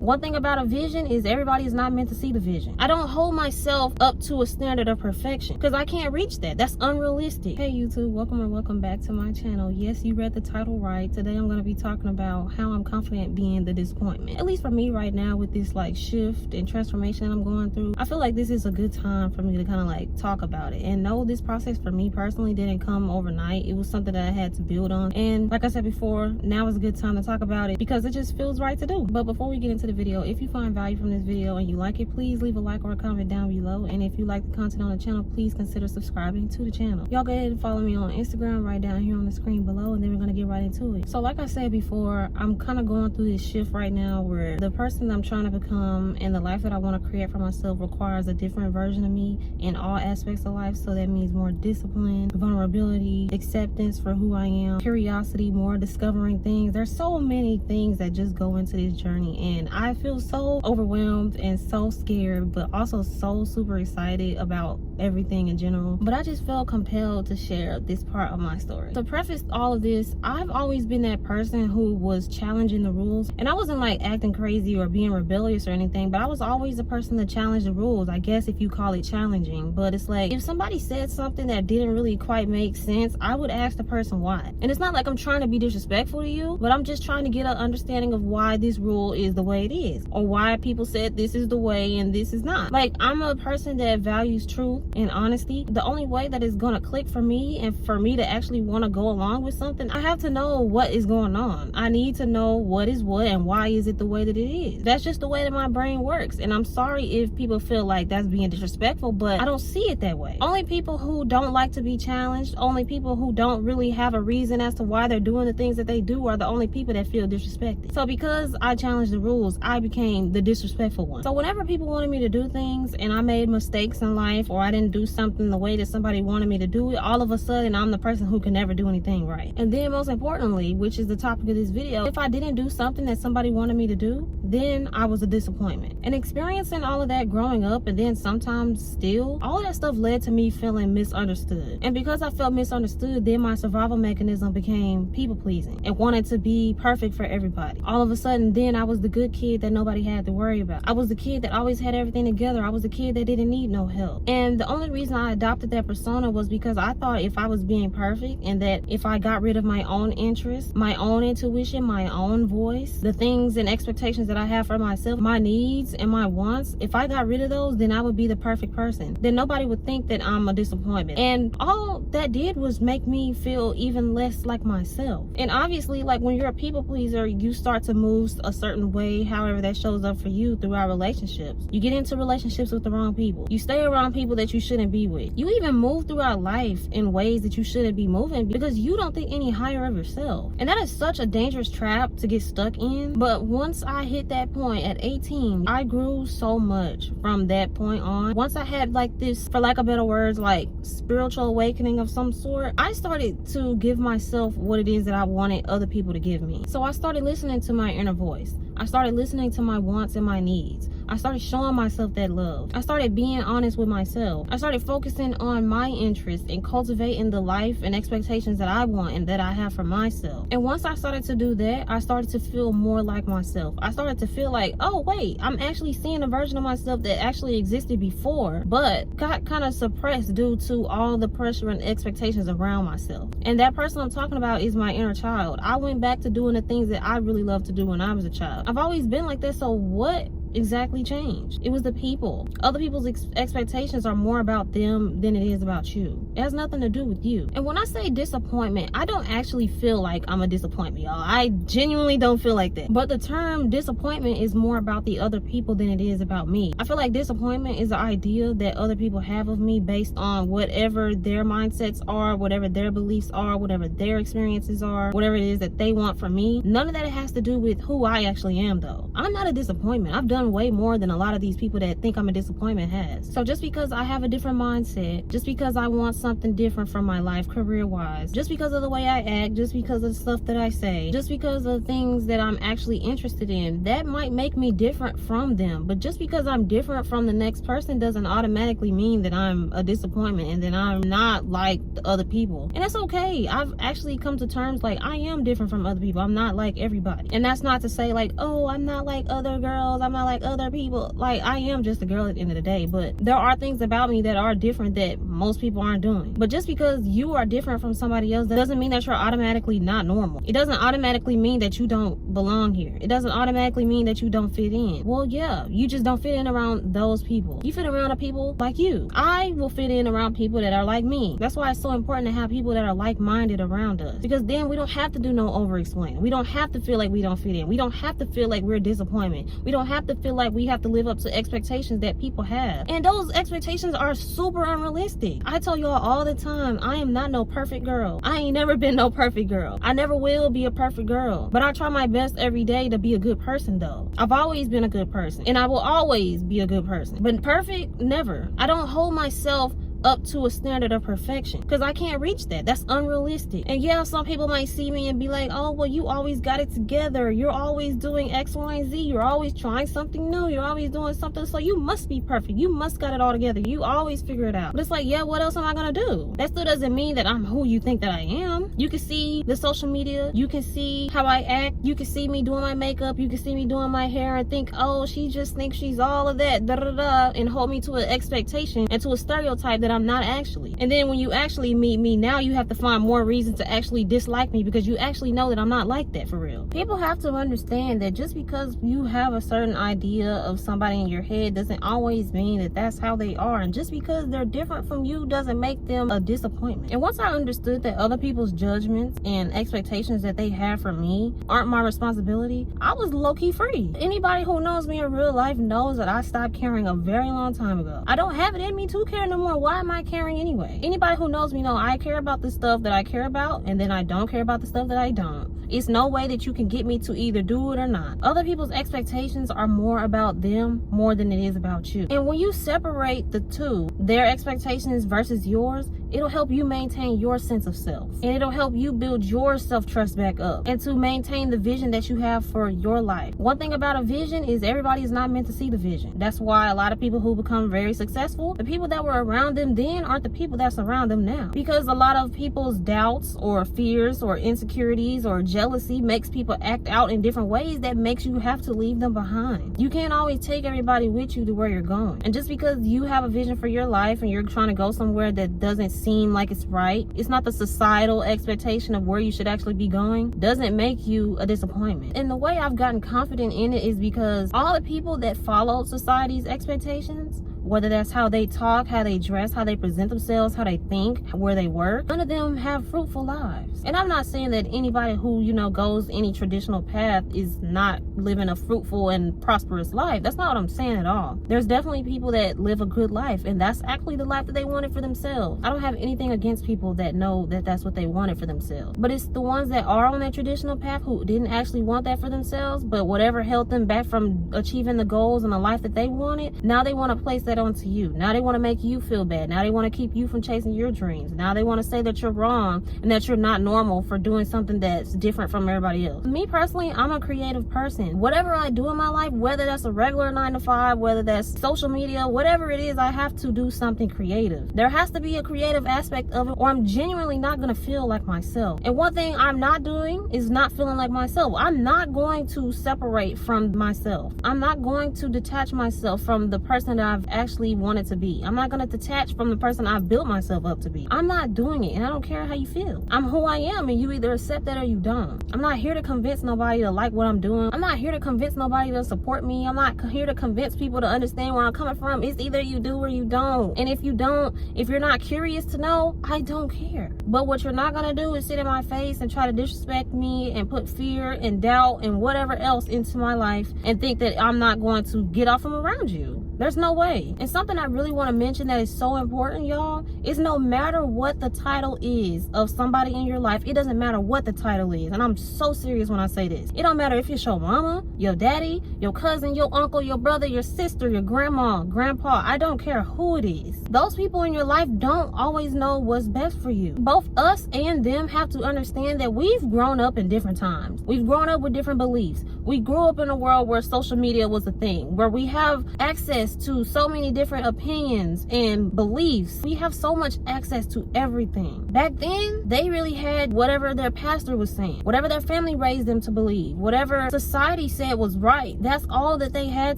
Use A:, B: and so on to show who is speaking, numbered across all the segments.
A: One thing about a vision is everybody is not meant to see the vision. I don't hold myself up to a standard of perfection because I can't reach that. That's unrealistic. Hey YouTube, welcome back to my channel. Yes, you read the title right. Today I'm going to be talking about how I'm confident being the disappointment. At least for me right now, with this like shift and transformation that I'm going through, I feel like this is a good time for me to kind of like talk about it. And no, this process for me personally didn't come overnight. It was something that I had to build on. And like I said before, now is a good time to talk about it because it just feels right to do. But before we get into the video, if you find value from this video and you like it, please leave a like or a comment down below. And if you like the content on the channel, please consider subscribing to the channel. Y'all go ahead and follow me on Instagram right down here on the screen below, and then we're gonna get right into it. So like I said before, I'm kind of going through this shift right now where the person I'm trying to become and the life that I want to create for myself requires a different version of me in all aspects of life. So that means more discipline, vulnerability, acceptance for who I am, curiosity, more discovering things. There's so many things that just go into this journey, and I feel so overwhelmed and so scared, but also so super excited about everything in general. But I just felt compelled to share this part of my story. To preface all of this, I've always been that person who was challenging the rules, and I wasn't like acting crazy or being rebellious or anything, but I was always the person to challenge the rules, I guess, if you call it challenging. But it's like, if somebody said something that didn't really quite make sense, I would ask the person why. And it's not like I'm trying to be disrespectful to you, but I'm just trying to get an understanding of why this rule is the way it is, or why people said this is the way and this is not. Like, I'm a person that values truth and honesty. The only way that is gonna click for me and for me to actually want to go along with something, I have to know what is going on. I need to know what is what and why is it the way that it is. That's just the way that my brain works. And I'm sorry if people feel like that's being disrespectful, but I don't see it that way. Only people who don't like to be challenged, only people who don't really have a reason as to why they're doing the things that they do, are the only people that feel disrespected. So because I challenged the rules, I became the disrespectful one. So whenever people wanted me to do things and I made mistakes in life, or I didn't do something the way that somebody wanted me to do it, all of a sudden I'm the person who can never do anything right. And then most importantly, which is the topic of this video, if I didn't do something that somebody wanted me to do, then I was a disappointment. And experiencing all of that growing up, and then sometimes still, all of that stuff led to me feeling misunderstood. And because I felt misunderstood, then my survival mechanism became people pleasing and wanted to be perfect for everybody. All of a sudden, then I was the good kid that nobody had to worry about. I was the kid that always had everything together. I was the kid that didn't need no help. And the only reason I adopted that persona was because I thought if I was being perfect, and that if I got rid of my own interests, my own intuition, my own voice, the things and expectations that I have for myself, my needs and my wants, if I got rid of those, then I would be the perfect person. Then nobody would think that I'm a disappointment. And all that did was make me feel even less like myself. And obviously, like, when you're a people pleaser, you start to move a certain way, however that shows up for you throughout relationships. You get into relationships with the wrong people. You stay around people that you shouldn't be with. You even move throughout life in ways that you shouldn't be moving because you don't think any higher of yourself. And that is such a dangerous trap to get stuck in. But once I hit that point at 18, I grew so much from that point on. Once I had like this, for lack of better words, like spiritual awakening of some sort, I started to give myself what it is that I wanted other people to give me. So I started listening to my inner voice. I started listening to my wants and my needs. I started showing myself that love. I started being honest with myself. I started focusing on my interests and cultivating the life and expectations that I want and that I have for myself. And once I started to do that, I started to feel more like myself. I started to feel like, oh wait, I'm actually seeing a version of myself that actually existed before, but got kind of suppressed due to all the pressure and expectations around myself. And that person I'm talking about is my inner child. I went back to doing the things that I really loved to do when I was a child. I've always been like that, so what exactly changed? It was the people. Other people's expectations are more about them than it is about you. It has nothing to do with you. And when I say disappointment, I don't actually feel like I'm a disappointment, y'all. I genuinely don't feel like that. But the term disappointment is more about the other people than it is about me. I feel like disappointment is the idea that other people have of me based on whatever their mindsets are, whatever their beliefs are, whatever their experiences are, whatever it is that they want from me. None of that has to do with who I actually am, though. I'm not a disappointment. I've done done way more than a lot of these people that think I'm a disappointment has. So just because I have a different mindset, just because I want something different from my life career-wise, just because of the way I act, just because of the stuff that I say, just because of things that I'm actually interested in, that might make me different from them. But just because I'm different from the next person doesn't automatically mean that I'm a disappointment and that I'm not like the other people. And that's okay. I've actually come to terms like I am different from other people. I'm not like everybody. And that's not to say like, oh, I'm not like other girls, I'm not like other people. Like, I am just a girl at the end of the day, but there are things about me that are different that most people aren't doing. But just because you are different from somebody else, that doesn't mean that you're automatically not normal. It doesn't automatically mean that you don't belong here. It doesn't automatically mean that you don't fit in. Well, yeah, you just don't fit in around those people. You fit around people like you. I will fit in around people that are like me. That's why it's so important to have people that are like-minded around us, because then we don't have to do no over-explaining. We don't have to feel like we don't fit in. We don't have to feel like we're a disappointment. We don't have to feel like we have to live up to expectations that people have. And those expectations are super unrealistic. I tell y'all all the time, I am not no perfect girl. I ain't never been no perfect girl. I never will be a perfect girl. But I try my best every day to be a good person though. I've always been a good person. And I will always be a good person. But perfect, never. I don't hold myself up to a standard of perfection because I can't reach that. That's unrealistic. And yeah, some people might see me and be like, oh, well, you always got it together, you're always doing X, Y, and Z, you're always trying something new, you're always doing something, so you must be perfect, you must got it all together, you always figure it out. But it's like, yeah, what else am I gonna do? That still doesn't mean that I'm who you think that I am. You can see the social media, you can see how I act, you can see me doing my makeup, you can see me doing my hair and think, oh, she just thinks she's all of that, da da da, and hold me to an expectation and to a stereotype that I'm not actually. And then when you actually meet me, now you have to find more reason to actually dislike me because you actually know that I'm not like that for real. People have to understand that just because you have a certain idea of somebody in your head doesn't always mean that that's how they are. And just because they're different from you doesn't make them a disappointment. And once I understood that other people's judgments and expectations that they have for me aren't my responsibility, I was low-key free. Anybody who knows me in real life knows that I stopped caring a very long time ago. I don't have it in me to care no more. Why am I caring anyway? Anybody who knows me know I care about the stuff that I care about, and then I don't care about the stuff that I don't. It's no way that you can get me to either do it or not. Other people's expectations are more about them more than it is about you. And when you separate the two, their expectations versus yours, it'll help you maintain your sense of self. And it'll help you build your self-trust back up and to maintain the vision that you have for your life. One thing about a vision is everybody is not meant to see the vision. That's why a lot of people who become very successful, the people that were around them then aren't the people that surround them now. Because a lot of people's doubts or fears or insecurities or jealousy makes people act out in different ways that makes you have to leave them behind. You can't always take everybody with you to where you're going. And just because you have a vision for your life and you're trying to go somewhere that doesn't seem like it's right, it's not the societal expectation of where you should actually be going, doesn't make you a disappointment. And the way I've gotten confident in it is because all the people that follow society's expectations, whether that's how they talk, how they dress, how they present themselves, how they think, where they work, none of them have fruitful lives. And I'm not saying that anybody who, goes any traditional path is not living a fruitful and prosperous life. That's not what I'm saying at all. There's definitely people that live a good life, and that's actually the life that they wanted for themselves. I don't have anything against people that know that that's what they wanted for themselves. But it's the ones that are on that traditional path who didn't actually want that for themselves, but whatever held them back from achieving the goals and the life that they wanted, now they want to place that onto you. Now they want to make you feel bad. Now they want to keep you from chasing your dreams. Now they want to say that you're wrong and that you're not normal for doing something that's different from everybody else. Me personally, I'm a creative person. Whatever I do in my life, whether that's a regular 9-to-5, whether that's social media, whatever it is, I have to do something creative. There has to be a creative aspect of it, or I'm genuinely not going to feel like myself. And one thing I'm not doing is not feeling like myself. I'm not going to separate from myself. I'm not going to detach myself from the person that I've actually wanted to be. I'm not going to detach from the person I've built myself up to be. I'm not doing it, and I don't care how you feel. I'm who I am, and you either accept that or you don't. I'm not here to convince nobody to like what I'm doing. I'm not here to convince nobody to support me. I'm not here to convince people to understand where I'm coming from. It's either you do or you don't. And if you don't, if you're not curious to know, I don't care. But what you're not going to do is sit in my face and try to disrespect me and put fear and doubt and whatever else into my life and think that I'm not going to get off from around you. There's no way. And something I really want to mention that is so important, y'all, is no matter what the title is of somebody in your life, it doesn't matter what the title is. And I'm so serious when I say this. It don't matter if it's your mama, your daddy, your cousin, your uncle, your brother, your sister, your grandma, grandpa. I don't care who it is. Those people in your life don't always know what's best for you. Both us and them have to understand that we've grown up in different times. We've grown up with different beliefs. We grew up in a world where social media was a thing, where we have access to so many different opinions and beliefs. We have so much access to everything. Back then, they really had whatever their pastor was saying, whatever their family raised them to believe, whatever society said was right. That's all that they had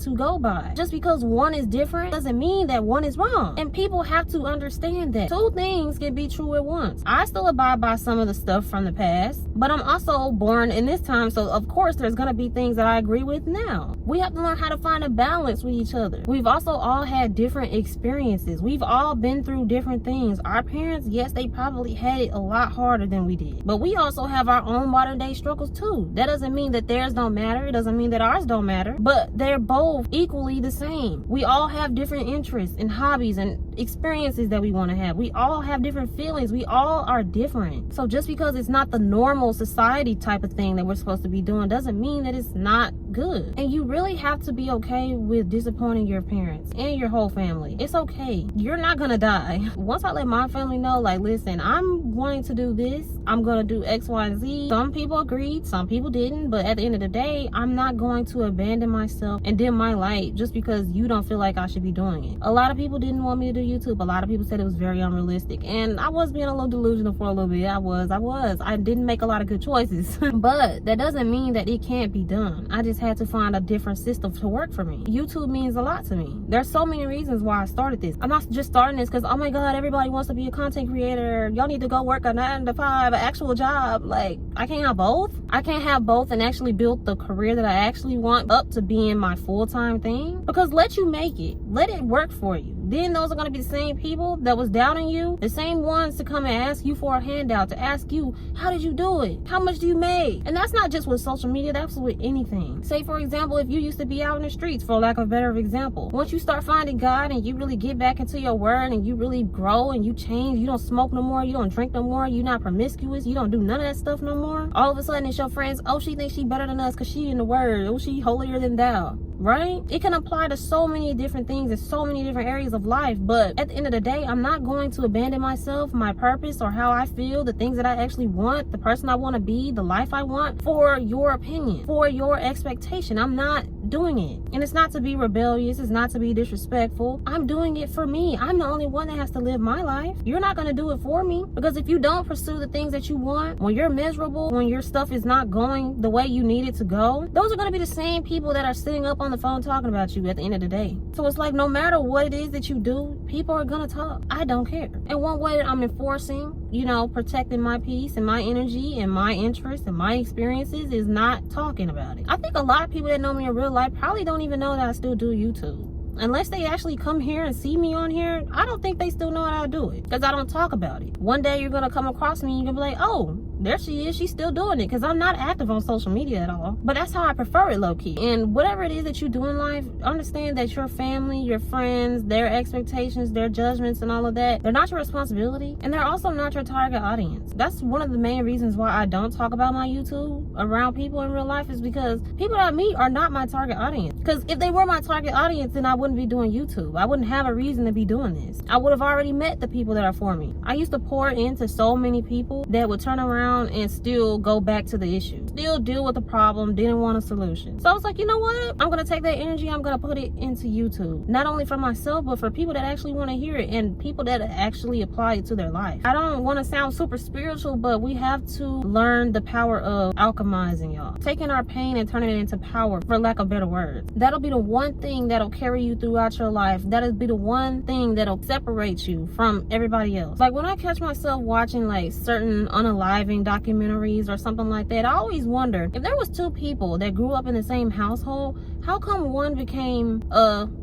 A: to go by. Just because one is different doesn't mean that one is wrong. And people have to understand that two things can be true at once. I still abide by some of the stuff from the past, but I'm also born in this time, so of course there's gonna be things that I agree with now. We have to learn how to find a balance with each other. We've also all had different experiences. We've all been through different things. Our parents, yes, they probably had it a lot harder than we did, but we also have our own modern day struggles too. That doesn't mean that theirs don't matter. It doesn't mean that ours don't matter, but they're both equally the same. We all have different interests and hobbies and experiences that we want to have. We all have different feelings. We all are different. So just because it's not the normal society type of thing that we're supposed to be doing doesn't mean that it's not good. And you really have to be okay with disappointing your parents and your whole family. It's okay. You're not gonna die. Once I let my family know, like, listen, I'm wanting to do this, I'm gonna do X, Y, and Z. Some people agreed, some people didn't, but at the end of the day, I'm not going to abandon myself and dim my light just because you don't feel like I should be doing it. A lot of people didn't want me to do YouTube. A lot of people said it was very unrealistic, and I was being a little delusional for a little bit. I didn't make a lot of good choices but that doesn't mean that it can't be done. I just had to find a different system to work for me. YouTube means a lot to me. There's so many reasons why I started this. I'm not just starting this because, oh my god, everybody wants to be a content creator, y'all need to go work a 9 to 5, an actual job. Like, I can't have both. I can't have both and actually build the career that I actually want up to being my full-time thing. Because let you make it, let it work for you. Then those are going to be the same people that was doubting you, the same ones to come and ask you for a handout, to ask you, how did you do it? How much do you make? And that's not just with social media, that's with anything. Say, for example, if you used to be out in the streets, for lack of a better example, once you start finding God and you really get back into your word and you really grow and you change, you don't smoke no more, you don't drink no more, you're not promiscuous, you don't do none of that stuff no more, all of a sudden it's your friends, oh, she thinks she better than us because she in the word, oh, she holier than thou. Right? It can apply to so many different things in so many different areas of life, but at the end of the day, I'm not going to abandon myself, my purpose, or how I feel, the things that I actually want, the person I want to be, the life I want, for your opinion, for your expectation. I'm not doing it. And it's not to be rebellious, it's not to be disrespectful. I'm doing it for me. I'm the only one that has to live my life. You're not going to do it for me, because if you don't pursue the things that you want, when you're miserable, when your stuff is not going the way you need it to go, those are going to be the same people that are sitting up on the phone talking about you at the end of the day. So it's like, no matter what it is that you do, people are gonna talk. I don't care. And one way that I'm enforcing, protecting my peace and my energy and my interests and my experiences is not talking about it. I think a lot of people that know me in real life probably don't even know that I still do YouTube. Unless they actually come here and see me on here, I don't think they still know how to do it, because I don't talk about it. One day you're gonna come across me and you're gonna be like, oh, there she is, she's still doing it, because I'm not active on social media at all. But that's how I prefer it, low-key. And whatever it is that you do in life, understand that your family, your friends, their expectations, their judgments and all of that, they're not your responsibility, and they're also not your target audience. That's one of the main reasons why I don't talk about my YouTube around people in real life, is because people that I meet are not my target audience. Because if they were my target audience, then I wouldn't be doing YouTube. I wouldn't have a reason to be doing this. I would have already met the people that are for me. I used to pour into so many people that would turn around and still go back to the issue, still deal with the problem, didn't want a solution. So I was like, you know what, I'm gonna take that energy, I'm gonna put it into YouTube, not only for myself but for people that actually want to hear it and people that actually apply it to their life. I don't want to sound super spiritual, but we have to learn the power of alchemizing, y'all, taking our pain and turning it into power, for lack of better words. That'll be the one thing that'll carry you throughout your life. That'll be the one thing that'll separate you from everybody else. Like, when I catch myself watching like certain unaliving documentaries or something like that, I always wonder, if there was two people that grew up in the same household, How come one became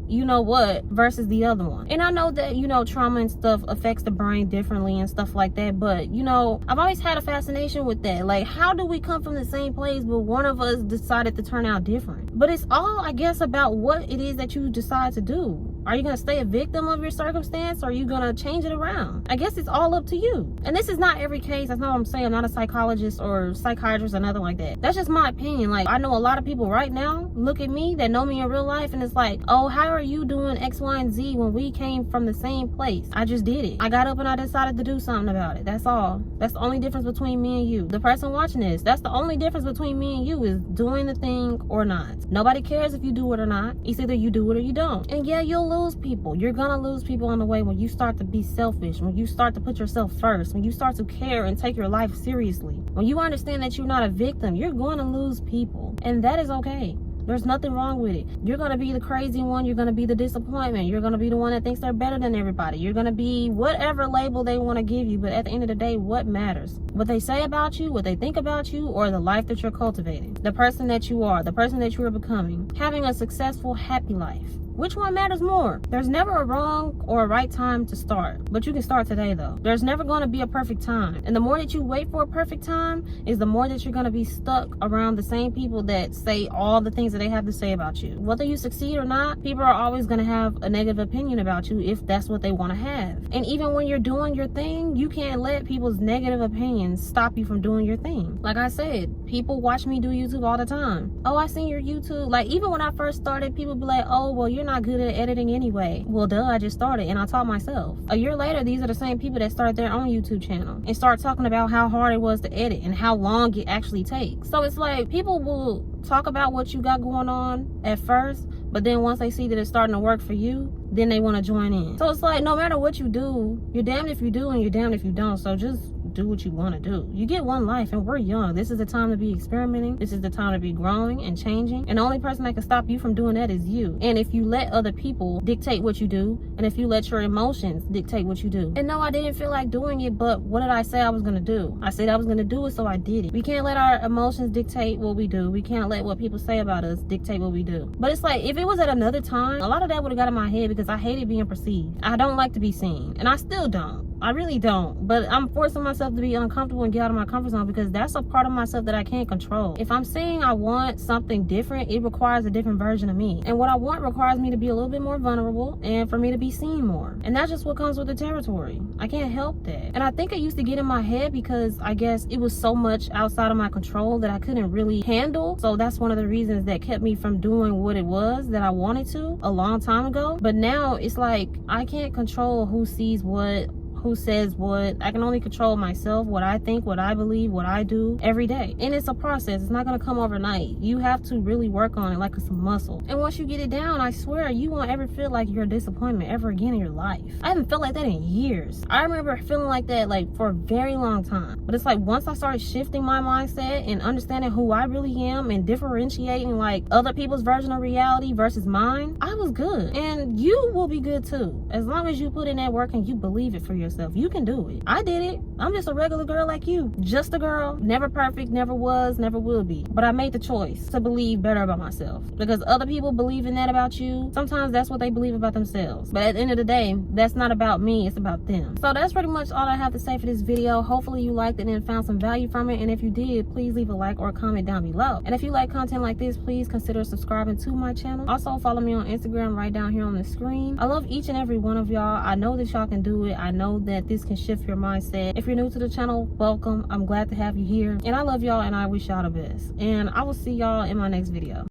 A: you know what versus the other one? And I know that, you know, trauma and stuff affects the brain differently and stuff like that, but you know, I've always had a fascination with that. Like, how do we come from the same place but one of us decided to turn out different? But it's all, I guess, about what it is that you decide to do. Are you gonna stay a victim of your circumstance, or are you gonna change it around? I guess it's all up to you. And this is not every case. That's not what I'm saying. I'm not a psychologist or psychiatrist or nothing like that. That's just my opinion. Like, I know a lot of people right now look at me that know me in real life, and it's like, oh, how are you doing X, Y, and Z when we came from the same place? I just did it. I got up and I decided to do something about it. That's all. That's the only difference between me and you. The person watching this, that's the only difference between me and you, is doing the thing or not. Nobody cares if you do it or not. It's either you do it or you don't. And yeah, you'll lose people. You're gonna lose people on the way when you start to be selfish, when you start to put yourself first, when you start to care and take your life seriously. When you understand that you're not a victim, you're going to lose people. And that is okay. There's nothing wrong with it. You're going to be the crazy one. You're going to be the disappointment. You're going to be the one that thinks they're better than everybody. You're going to be whatever label they want to give you. But at the end of the day, what matters? What they say about you, what they think about you, or the life that you're cultivating? The person that you are, the person that you are becoming. Having a successful, happy life. Which one matters more? There's never a wrong or a right time to start, but you can start today though. There's never going to be a perfect time. And the more that you wait for a perfect time is the more that you're going to be stuck around the same people that say all the things that they have to say about you. Whether you succeed or not, people are always going to have a negative opinion about you if that's what they want to have. And even when you're doing your thing, you can't let people's negative opinions stop you from doing your thing. Like I said, people watch me do YouTube all the time. Oh, I seen your YouTube. Like, even when I first started, people be like, oh, well, you're not good at editing anyway. Well, duh, I just started and I taught myself. A year later, these are the same people that started their own YouTube channel and start talking about how hard it was to edit and how long it actually takes. So it's like, people will talk about what you got going on at first, but then once they see that it's starting to work for you, then they want to join in. So it's like, no matter what you do, you're damned if you do and you're damned if you don't. So just do what you want to do. You get one life and we're young. This is the time to be experimenting. This is the time to be growing and changing. And the only person that can stop you from doing that is you. And if you let other people dictate what you do, and if you let your emotions dictate what you do. And no, I didn't feel like doing it, but what did I say I was going to do? I said I was going to do it, so I did it. We can't let our emotions dictate what we do. We can't let what people say about us dictate what we do. But it's like, if it was at another time, a lot of that would have got in my head because I hated being perceived. I don't like to be seen, and I still don't. I really don't. But I'm forcing myself to be uncomfortable and get out of my comfort zone because that's a part of myself that I can't control. If I'm saying I want something different, it requires a different version of me. And what I want requires me to be a little bit more vulnerable and for me to be seen more. And that's just what comes with the territory. I can't help that. And I think it used to get in my head because I guess it was so much outside of my control that I couldn't really handle. So that's one of the reasons that kept me from doing what it was that I wanted to a long time ago. But now it's like, I can't control who sees what, who says what. I can only control myself, what I think, what I believe, what I do every day. And it's a process. It's not going to come overnight. You have to really work on it like it's a muscle. And once you get it down, I swear you won't ever feel like you're a disappointment ever again in your life. I haven't felt like that in years. I remember feeling like that like for a very long time. But it's like, once I started shifting my mindset and understanding who I really am and differentiating like other people's version of reality versus mine, I was good. And you will be good too. As long as you put in that work and you believe it for yourself. You can do it. I did it. I'm just a regular girl like you. Just a girl. Never perfect, never was, never will be. But I made the choice to believe better about myself. Because other people believe in that about you. Sometimes that's what they believe about themselves. But at the end of the day, that's not about me. It's about them. So that's pretty much all I have to say for this video. Hopefully you liked it and found some value from it. And if you did, please leave a like or a comment down below. And if you like content like this, please consider subscribing to my channel. Also follow me on Instagram right down here on the screen. I love each and every one of y'all. I know that y'all can do it. I know that this can shift your mindset. If you're new to the channel, welcome. I'm glad to have you here. And I love y'all and I wish y'all the best. And I will see y'all in my next video.